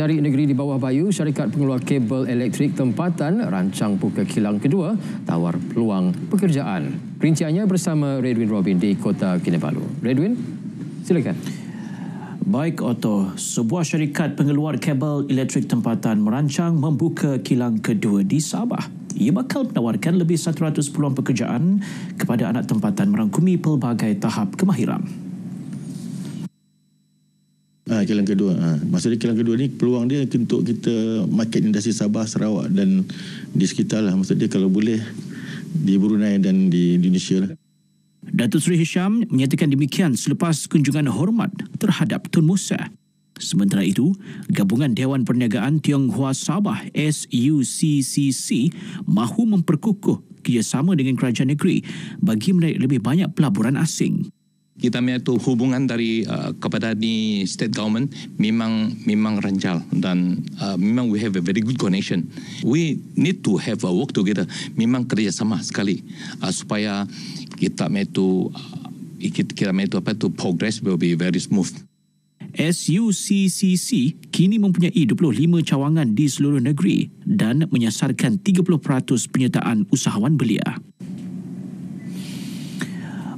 Dari negeri di bawah bayu, syarikat pengeluar kabel elektrik tempatan rancang buka kilang kedua tawar peluang pekerjaan. Rinciannya bersama Redwin Robin di Kota Kinabalu. Redwin, silakan. Baik Otto, sebuah syarikat pengeluar kabel elektrik tempatan merancang membuka kilang kedua di Sabah. Ia bakal menawarkan lebih 100 peluang pekerjaan kepada anak tempatan merangkumi pelbagai tahap kemahiran. Kilang kedua. Maksudnya kilang kedua ni peluang dia untuk kita market industri Sabah, Sarawak dan di sekitar lah. Maksudnya kalau boleh di Brunei dan di Indonesia lah. Datuk Seri Hisham menyatakan demikian selepas kunjungan hormat terhadap Tun Musa. Sementara itu, Gabungan Dewan Perniagaan Tionghoa Sabah SUCCC mahu memperkukuh kerjasama dengan kerajaan negeri bagi menarik lebih banyak pelaburan asing. Kita melihat hubungan dari kepada di state government memang rancal dan memang we have a very good connection. We need to have a work together. Memang kerjasama sekali supaya kita progress will be very smooth. SUCCC kini mempunyai 25 cawangan di seluruh negeri dan menyasarkan 30% penyertaan usahawan belia.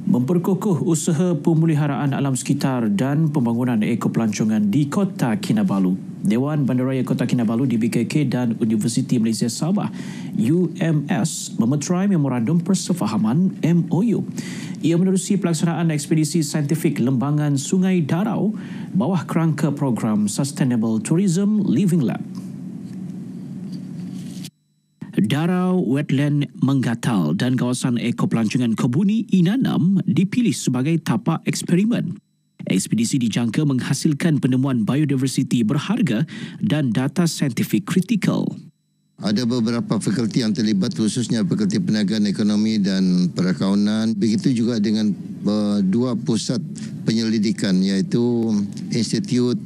Memperkukuh usaha pemeliharaan alam sekitar dan pembangunan ekopelancongan di Kota Kinabalu. Dewan Bandaraya Kota Kinabalu di BKK dan Universiti Malaysia Sabah UMS memeterai memorandum persefahaman MOU. Ia menerusi pelaksanaan ekspedisi saintifik lembangan Sungai Darau bawah kerangka program Sustainable Tourism Living Lab. Darau Wetland Menggatal dan kawasan ekopelancongan Kebuni Inanam dipilih sebagai tapak eksperimen. Ekspedisi dijangka menghasilkan penemuan biodiversiti berharga dan data saintifik kritikal. Ada beberapa fakulti yang terlibat, khususnya Fakulti Perniagaan Ekonomi dan Perakaunan. Begitu juga dengan dua pusat penyelidikan, iaitu Institut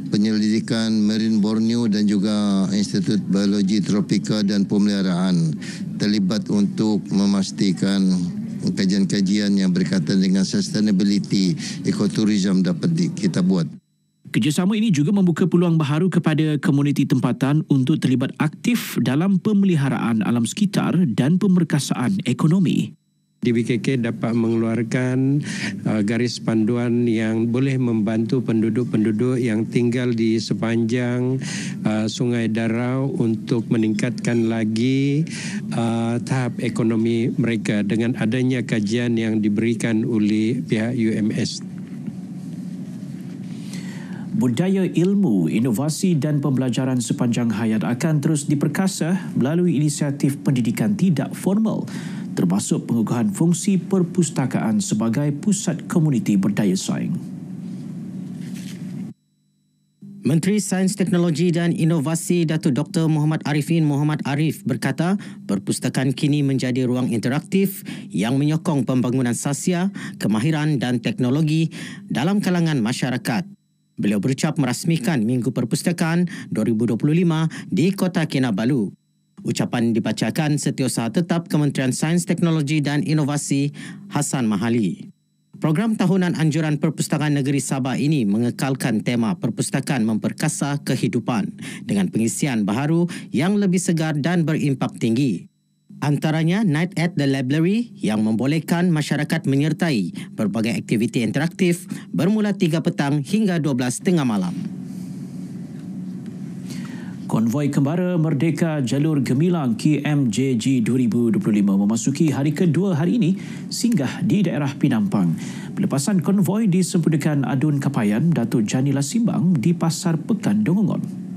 Penyelidikan Marine Borneo dan juga Institut Biologi Tropika dan Pemeliharaan terlibat untuk memastikan kajian-kajian yang berkaitan dengan sustainability ekoturism dapat kita buat. Kerjasama ini juga membuka peluang baharu kepada komuniti tempatan untuk terlibat aktif dalam pemeliharaan alam sekitar dan pemerkasaan ekonomi. DBKK dapat mengeluarkan garis panduan yang boleh membantu penduduk-penduduk yang tinggal di sepanjang Sungai Darau untuk meningkatkan lagi tahap ekonomi mereka dengan adanya kajian yang diberikan oleh pihak UMS. Budaya ilmu, inovasi dan pembelajaran sepanjang hayat akan terus diperkasa melalui inisiatif pendidikan tidak formal, termasuk pengukuhan fungsi perpustakaan sebagai pusat komuniti berdaya saing. Menteri Sains, Teknologi dan Inovasi Datuk Dr. Muhammad Arifin Muhammad Arif berkata, perpustakaan kini menjadi ruang interaktif yang menyokong pembangunan sasia, kemahiran dan teknologi dalam kalangan masyarakat. Beliau berucap merasmikan Minggu Perpustakaan 2025 di Kota Kinabalu. Ucapan dibacakan Setiausaha Tetap Kementerian Sains, Teknologi dan Inovasi Hassan Mahali. Program tahunan anjuran Perpustakaan Negeri Sabah ini mengekalkan tema Perpustakaan Memperkasa Kehidupan dengan pengisian baharu yang lebih segar dan berimpak tinggi. Antaranya Night at the Library yang membolehkan masyarakat menyertai berbagai aktiviti interaktif bermula 3 petang hingga 12 tengah malam. Konvoi Kembara Merdeka Jalur Gemilang KMJG 2025 memasuki hari kedua hari ini singgah di daerah Pinampang. Pelepasan konvoi disempurnakan Adun Kapayan Datuk Janila Simbang di Pasar Pekan Dongongon.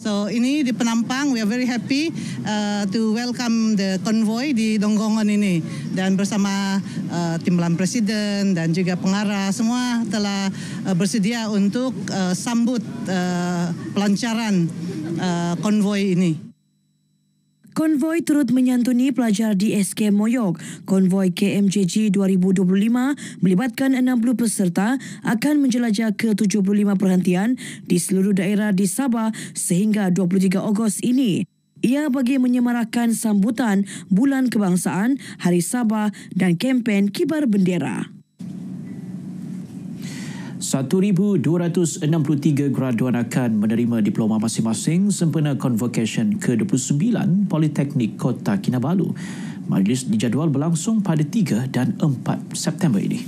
So ini di Penampang, we are very happy to welcome the convoy di Donggongon ini, dan bersama Timbalan Presiden dan juga pengarah semua telah bersedia untuk sambut pelancaran konvoi ini. Konvoi turut menyantuni pelajar di SK Moyok. Konvoi KMJG 2025 melibatkan 60 peserta akan menjelajah ke 75 perhentian di seluruh daerah di Sabah sehingga 23 Ogos ini. Ia bagi menyemarakan sambutan Bulan Kebangsaan, Hari Sabah dan kempen Kibar Bendera. 1,263 graduan akan menerima diploma masing-masing sempena Convocation ke-29 Politeknik Kota Kinabalu. Majlis dijadual berlangsung pada 3 dan 4 September ini.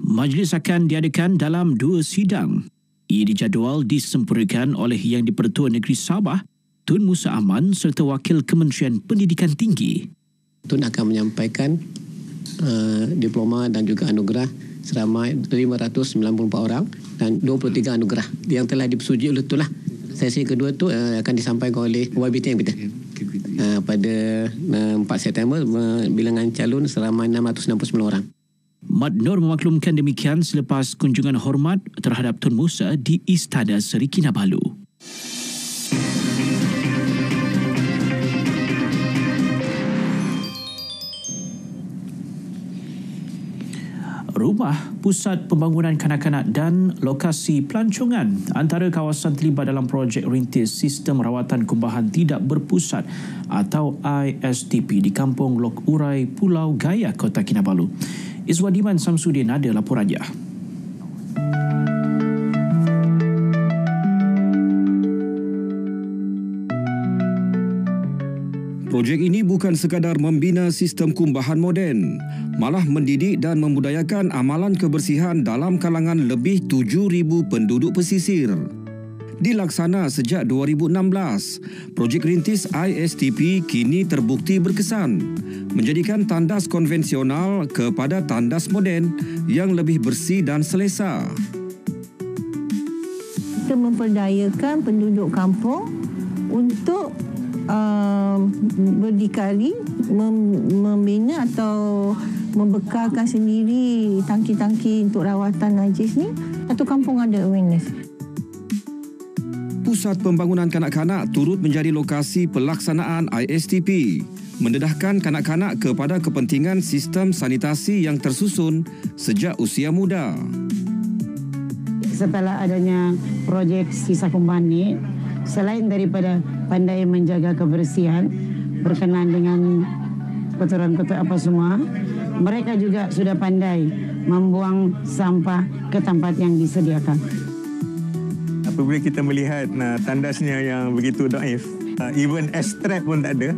Majlis akan diadakan dalam 2 sidang. Ia dijadual disempurnakan oleh Yang di-Pertua Negeri Sabah, Tun Musa Aman serta Wakil Kementerian Pendidikan Tinggi. Tun akan menyampaikan diploma dan juga anugerah seramai 594 orang dan 23 anugerah yang telah disetujui oleh Tun lah. Sesi kedua tu akan disampaikan oleh YBT kita. Pada 4 September bilangan calon seramai 669 orang. Mat Nur memaklumkan demikian selepas kunjungan hormat terhadap Tun Musa di Istana Seri Kinabalu. Rumah, pusat pembangunan kanak-kanak dan lokasi pelancongan antara kawasan terlibat dalam projek rintis Sistem Rawatan Kumbahan Tidak Berpusat atau ISTP di Kampung Lok Urai, Pulau Gaya, Kota Kinabalu. Izwadiman Samsudin ada laporannya. Projek ini bukan sekadar membina sistem kumbahan moden, malah mendidik dan membudayakan amalan kebersihan dalam kalangan lebih 7,000 penduduk pesisir. Dilaksana sejak 2016, projek rintis ISTP kini terbukti berkesan, menjadikan tandas konvensional kepada tandas moden yang lebih bersih dan selesa. Kita memperdayakan penduduk kampung untuk berdikari membina atau membekalkan sendiri tangki-tangki untuk rawatan najis ni. Satu kampung ada awareness. Pusat Pembangunan Kanak-kanak turut menjadi lokasi pelaksanaan ISTP, mendedahkan kanak-kanak kepada kepentingan sistem sanitasi yang tersusun sejak usia muda. Setelah adanya projek sisa kumbahan ni, selain daripada pandai menjaga kebersihan berkenaan dengan kotoran-kotoran apa semua, mereka juga sudah pandai membuang sampah ke tempat yang disediakan. Apabila kita melihat tandasnya yang begitu daif, even S-trap pun tak ada,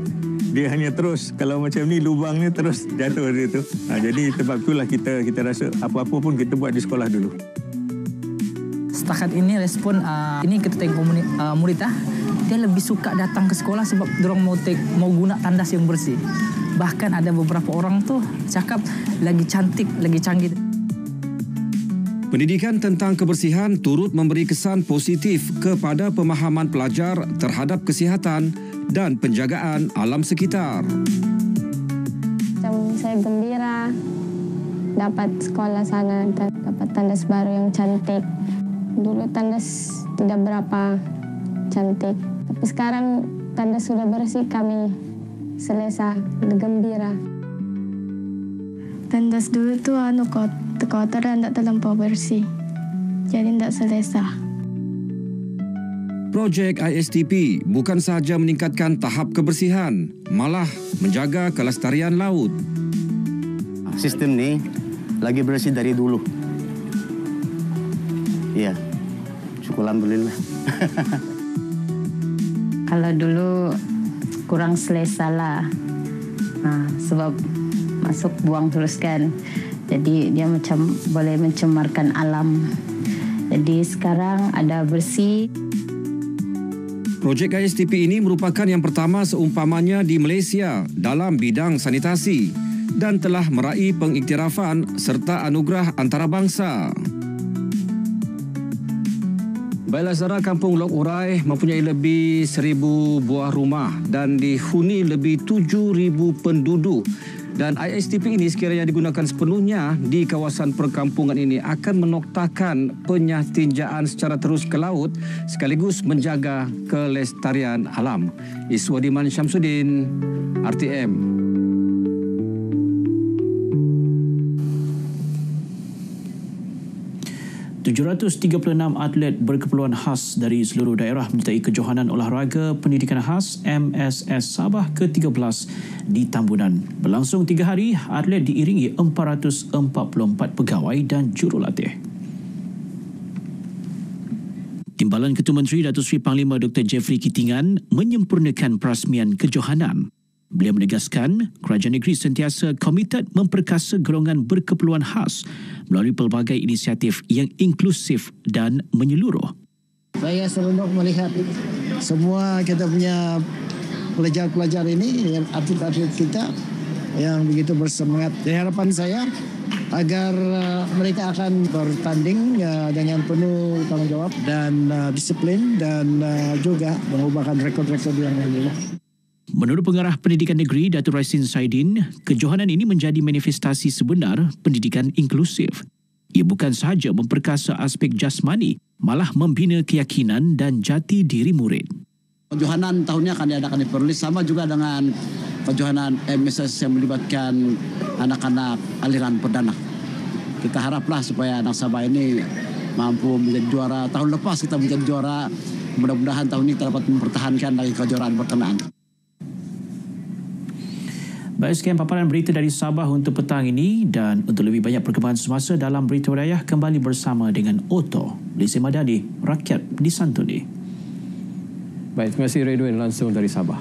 dia hanya terus, kalau macam ni lubangnya terus jatuh dari itu. Jadi sebab itulah kita rasa apa-apa pun kita buat di sekolah dulu. Setakat ini respon ini kita tengok murid dia lebih suka datang ke sekolah sebab dorang mau guna tandas yang bersih. Bahkan ada beberapa orang tu cakap lagi cantik, lagi canggih. Pendidikan tentang kebersihan turut memberi kesan positif kepada pemahaman pelajar terhadap kesihatan dan penjagaan alam sekitar. Macam saya gembira dapat sekolah sana dan dapat tandas baru yang cantik. Dulu tandas tidak berapa cantik, tapi sekarang tandas sudah bersih, kami selesa, gembira. Tandas dulu tu kotor dan tak terlampau bersih, jadi tidak selesa. Projek ISTP bukan sahaja meningkatkan tahap kebersihan, malah menjaga kelestarian laut. Sistem ni lagi bersih dari dulu. Iya, syukur alhamdulillah. Kalau dulu kurang selesa lah, sebab masuk buang terus kan, jadi dia macam boleh mencemarkan alam. Jadi sekarang ada bersih. Projek ISTP ini merupakan yang pertama seumpamanya di Malaysia dalam bidang sanitasi dan telah meraih pengiktirafan serta anugerah antarabangsa. Bailasara Kampung Lok Urai mempunyai lebih 1,000 buah rumah dan dihuni lebih 7,000 penduduk. Dan ISTP ini sekiranya digunakan sepenuhnya di kawasan perkampungan ini akan menoktakan penyatinjaan secara terus ke laut sekaligus menjaga kelestarian alam. Iswadiman Syamsuddin, RTM. 736 atlet berkeperluan khas dari seluruh daerah menyertai kejohanan olahraga pendidikan khas MSS Sabah ke-13 di Tambunan. Berlangsung 3 hari, atlet diiringi 444 pegawai dan jurulatih. Timbalan Ketua Menteri Datuk Seri Panglima Dr. Jeffrey Kitingan menyempurnakan perasmian kejohanan. Beliau menegaskan kerajaan negeri sentiasa komited memperkasa golongan berkeperluan khas melalui pelbagai inisiatif yang inklusif dan menyeluruh. Saya seronok melihat semua kita punya pelajar-pelajar ini, atlet-atlet kita yang begitu bersemangat. Dan harapan saya agar mereka akan bertanding dengan penuh tanggungjawab dan disiplin dan juga mengubahkan rekod-rekod yang lain. Menurut Pengarah Pendidikan Negeri Datuk Raisin Saidin, kejohanan ini menjadi manifestasi sebenar pendidikan inklusif. Ia bukan sahaja memperkasa aspek jasmani, malah membina keyakinan dan jati diri murid. Kejohanan tahunnya akan diadakan di Perlis, sama juga dengan kejohanan MSS yang melibatkan anak-anak aliran perdana. Kita haraplah supaya anak Sabah ini mampu menjadi juara. Tahun lepas kita menjadi juara, mudah-mudahan tahun ini kita dapat mempertahankan lagi kejuaraan berkenaan. Baik, sekian paparan berita dari Sabah untuk petang ini, dan untuk lebih banyak perkembangan semasa dalam berita wilayah, kembali bersama dengan Otto Lise Madani, rakyat disantuni. Baik, terima kasih Redwin langsung dari Sabah.